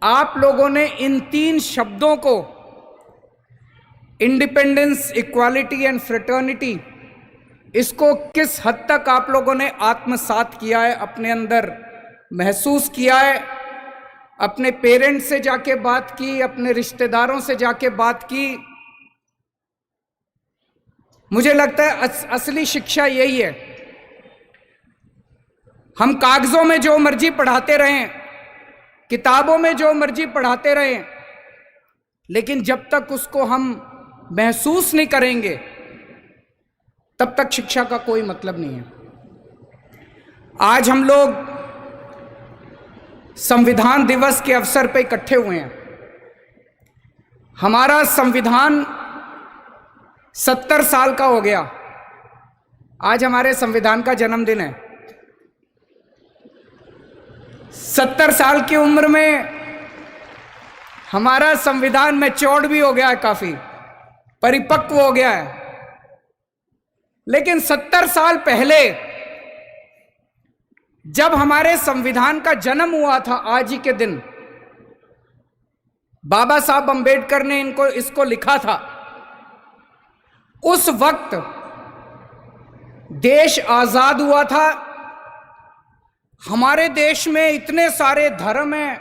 आप लोगों ने इन तीन शब्दों को, इंडिपेंडेंस, इक्वालिटी एंड फ्रेटर्निटी, इसको किस हद तक आप लोगों ने आत्मसात किया है, अपने अंदर महसूस किया है? अपने पेरेंट्स से जाके बात की, अपने रिश्तेदारों से जाके बात की? मुझे लगता है असली शिक्षा यही है। हम कागजों में जो मर्जी पढ़ाते रहें, किताबों में जो मर्जी पढ़ाते रहें, लेकिन जब तक उसको हम महसूस नहीं करेंगे तब तक शिक्षा का कोई मतलब नहीं है। आज हम लोग संविधान दिवस के अवसर पर इकट्ठे हुए हैं। हमारा संविधान 70 साल का हो गया। आज हमारे संविधान का जन्मदिन है। 70 साल की उम्र में हमारा संविधान मैच्योर्ड भी हो गया है, काफी परिपक्व हो गया है। लेकिन 70 साल पहले जब हमारे संविधान का जन्म हुआ था, आज ही के दिन बाबा साहब अंबेडकर ने इसको लिखा था। उस वक्त देश आजाद हुआ था। हमारे देश में इतने सारे धर्म हैं,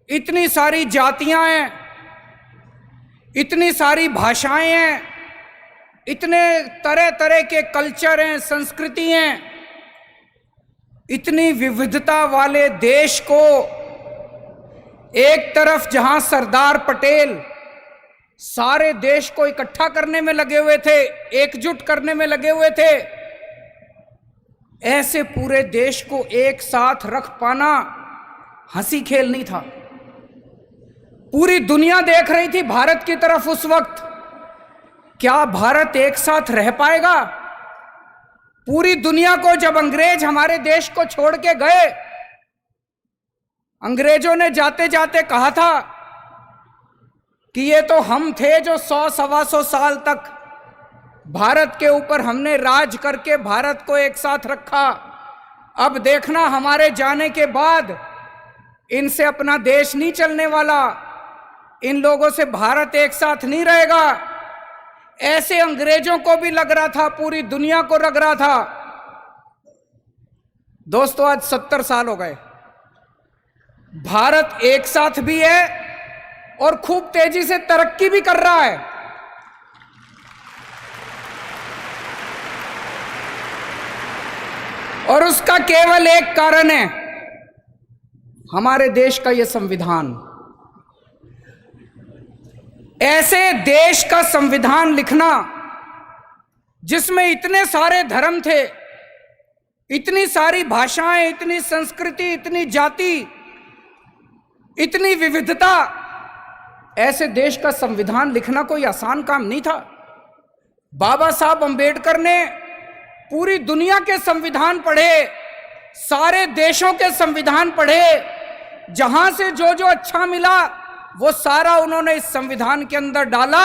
इतनी सारी जातियां हैं, इतनी सारी भाषाएं हैं, इतने तरह तरह के कल्चर हैं, संस्कृति हैं। इतनी विविधता वाले देश को एक तरफ जहां सरदार पटेल सारे देश को इकट्ठा करने में लगे हुए थे, एकजुट करने में लगे हुए थे, ऐसे पूरे देश को एक साथ रख पाना हंसी खेल नहीं था। पूरी दुनिया देख रही थी भारत की तरफ उस वक्त। क्या भारत एक साथ रह पाएगा? पूरी दुनिया को जब अंग्रेज हमारे देश को छोड़ के गए, अंग्रेजों ने जाते जाते कहा था कि ये तो हम थे जो 100-125 साल तक भारत के ऊपर हमने राज करके भारत को एक साथ रखा। अब देखना हमारे जाने के बाद इनसे अपना देश नहीं चलने वाला, इन लोगों से भारत एक साथ नहीं रहेगा। ऐसे अंग्रेजों को भी लग रहा था, पूरी दुनिया को लग रहा था। दोस्तों, आज 70 साल हो गए। भारत एक साथ भी है और खूब तेजी से तरक्की भी कर रहा है। और उसका केवल एक कारण है, हमारे देश का यह संविधान। ऐसे देश का संविधान लिखना जिसमें इतने सारे धर्म थे, इतनी सारी भाषाएं, इतनी संस्कृति, इतनी जाति, इतनी विविधता, ऐसे देश का संविधान लिखना कोई आसान काम नहीं था। बाबा साहब अंबेडकर ने पूरी दुनिया के संविधान पढ़े, सारे देशों के संविधान पढ़े, जहां से जो जो अच्छा मिला वो सारा उन्होंने इस संविधान के अंदर डाला,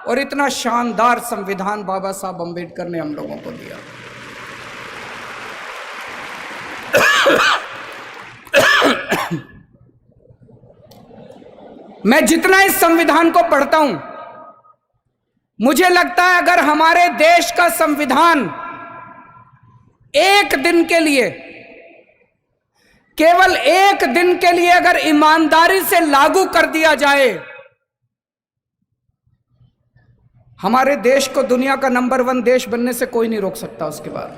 और इतना शानदार संविधान बाबा साहब अंबेडकर ने हम लोगों को दिया। मैं जितना इस संविधान को पढ़ता हूं, मुझे लगता है अगर हमारे देश का संविधान एक दिन के लिए, केवल एक दिन के लिए अगर ईमानदारी से लागू कर दिया जाए, हमारे देश को दुनिया का नंबर 1 देश बनने से कोई नहीं रोक सकता। उसके बाद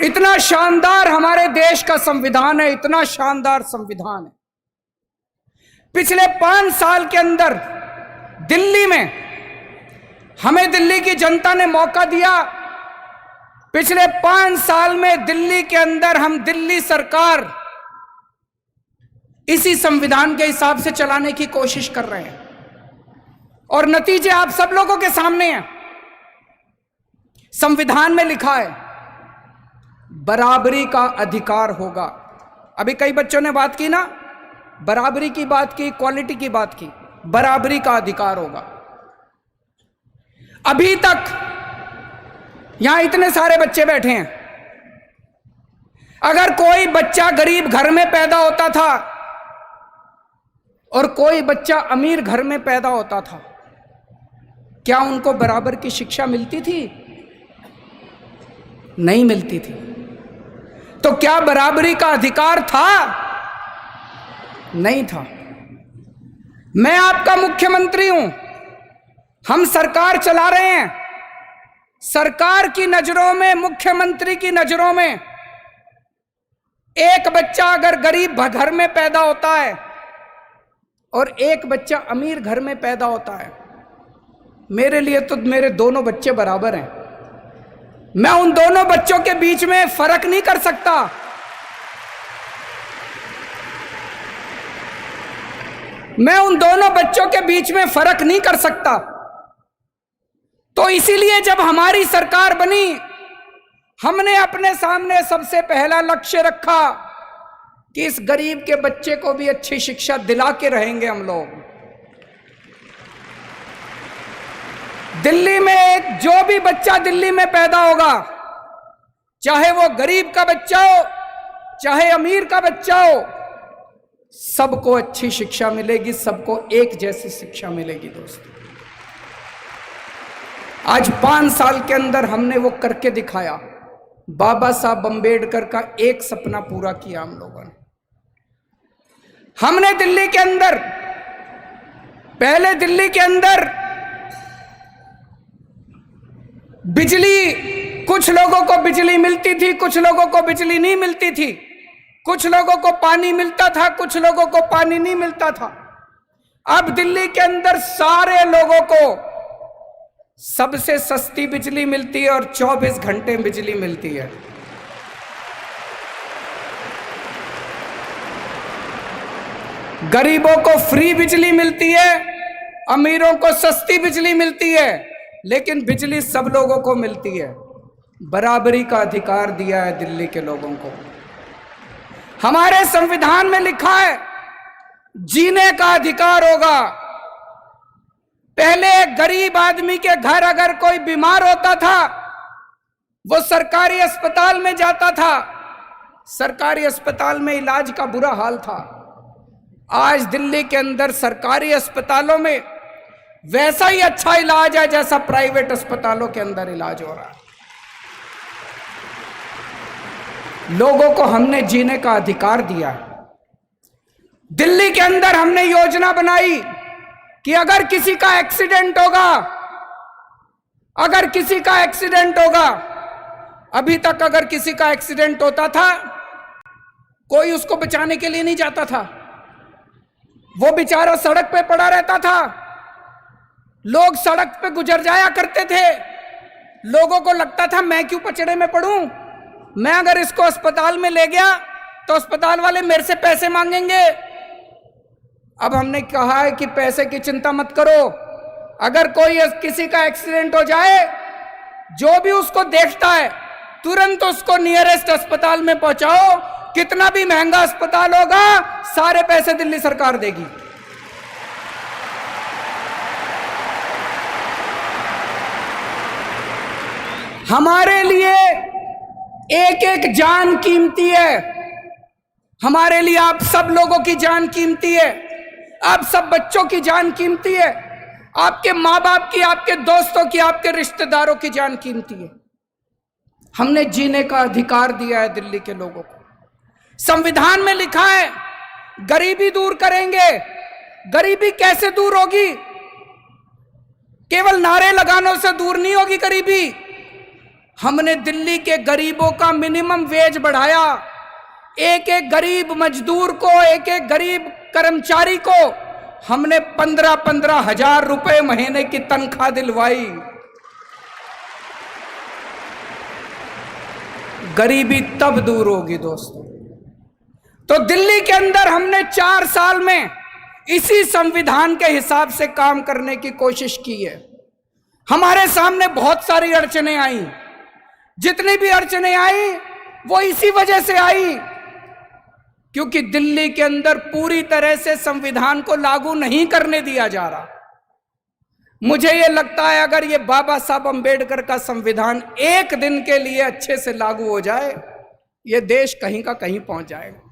इतना शानदार हमारे देश का संविधान है, इतना शानदार संविधान है। पिछले 5 साल के अंदर दिल्ली में हमें दिल्ली की जनता ने मौका दिया। पिछले 5 साल में दिल्ली के अंदर हम दिल्ली सरकार इसी संविधान के हिसाब से चलाने की कोशिश कर रहे हैं, और नतीजे आप सब लोगों के सामने हैं। संविधान में लिखा है बराबरी का अधिकार होगा। अभी कई बच्चों ने बात की ना, बराबरी की बात की, इक्वालिटी की बात की। बराबरी का अधिकार होगा। अभी तक यहां इतने सारे बच्चे बैठे हैं, अगर कोई बच्चा गरीब घर में पैदा होता था और कोई बच्चा अमीर घर में पैदा होता था, क्या उनको बराबर की शिक्षा मिलती थी? नहीं मिलती थी। तो क्या बराबरी का अधिकार था? नहीं था। मैं आपका मुख्यमंत्री हूं, हम सरकार चला रहे हैं। सरकार की नजरों में, मुख्यमंत्री की नजरों में, एक बच्चा अगर गरीब घर में पैदा होता है और एक बच्चा अमीर घर में पैदा होता है, मेरे लिए तो मेरे दोनों बच्चे बराबर हैं। मैं उन दोनों बच्चों के बीच में फर्क नहीं कर सकता। मैं उन दोनों बच्चों के बीच में फर्क नहीं कर सकता। तो इसीलिए जब हमारी सरकार बनी, हमने अपने सामने सबसे पहला लक्ष्य रखा कि इस गरीब के बच्चे को भी अच्छी शिक्षा दिला के रहेंगे हम लोग। दिल्ली में जो भी बच्चा दिल्ली में पैदा होगा, चाहे वो गरीब का बच्चा हो, चाहे अमीर का बच्चा हो, सबको अच्छी शिक्षा मिलेगी, सबको एक जैसी शिक्षा मिलेगी। दोस्तों, आज 5 साल के अंदर हमने वो करके दिखाया। बाबा साहब अंबेडकर का एक सपना पूरा किया हम लोगों ने। हमने दिल्ली के अंदर, पहले दिल्ली के अंदर बिजली, कुछ लोगों को बिजली मिलती थी, कुछ लोगों को बिजली नहीं मिलती थी, कुछ लोगों को पानी मिलता था, कुछ लोगों को पानी नहीं मिलता था। अब दिल्ली के अंदर सारे लोगों को सबसे सस्ती बिजली मिलती है और 24 घंटे बिजली मिलती है। गरीबों को फ्री बिजली मिलती है, अमीरों को सस्ती बिजली मिलती है, लेकिन बिजली सब लोगों को मिलती है। बराबरी का अधिकार दिया है दिल्ली के लोगों को। हमारे संविधान में लिखा है जीने का अधिकार होगा। पहले गरीब आदमी के घर अगर कोई बीमार होता था, वो सरकारी अस्पताल में जाता था, सरकारी अस्पताल में इलाज का बुरा हाल था। आज दिल्ली के अंदर सरकारी अस्पतालों में वैसा ही अच्छा इलाज है जैसा प्राइवेट अस्पतालों के अंदर इलाज हो रहा है। लोगों को हमने जीने का अधिकार दिया है। दिल्ली के अंदर हमने योजना बनाई कि अगर किसी का एक्सीडेंट होगा, अगर किसी का एक्सीडेंट होगा, अभी तक अगर किसी का एक्सीडेंट होता था, कोई उसको बचाने के लिए नहीं जाता था, वो बेचारा सड़क पे पड़ा रहता था। लोग सड़क पे गुजर जाया करते थे, लोगों को लगता था मैं क्यों पचड़े में पड़ूं, मैं अगर इसको अस्पताल में ले गया तो अस्पताल वाले मेरे से पैसे मांगेंगे। अब हमने कहा है कि पैसे की चिंता मत करो, अगर कोई किसी का एक्सीडेंट हो जाए, जो भी उसको देखता है तुरंत उसको नियरेस्ट अस्पताल में पहुंचाओ। कितना भी महंगा अस्पताल होगा, सारे पैसे दिल्ली सरकार देगी। हमारे लिए एक एक जान कीमती है, हमारे लिए आप सब लोगों की जान कीमती है, आप सब बच्चों की जान कीमती है, आपके माँ बाप की, आपके दोस्तों की, आपके रिश्तेदारों की जान कीमती है। हमने जीने का अधिकार दिया है दिल्ली के लोगों को। संविधान में लिखा है गरीबी दूर करेंगे। गरीबी कैसे दूर होगी? केवल नारे लगानों से दूर नहीं होगी गरीबी। हमने दिल्ली के गरीबों का मिनिमम वेज बढ़ाया। एक एक गरीब मजदूर को, एक एक गरीब कर्मचारी को हमने 15-15 हजार रुपए महीने की तनख्वाह दिलवाई। गरीबी तब दूर होगी दोस्तों। तो दिल्ली के अंदर हमने 4 साल में इसी संविधान के हिसाब से काम करने की कोशिश की है। हमारे सामने बहुत सारी अड़चनें आई, जितनी भी अड़चनें आई वो इसी वजह से आई क्योंकि दिल्ली के अंदर पूरी तरह से संविधान को लागू नहीं करने दिया जा रहा। मुझे ये लगता है अगर ये बाबा साहब अंबेडकर का संविधान एक दिन के लिए अच्छे से लागू हो जाए ये देश कहीं का कहीं पहुंच जाएगा।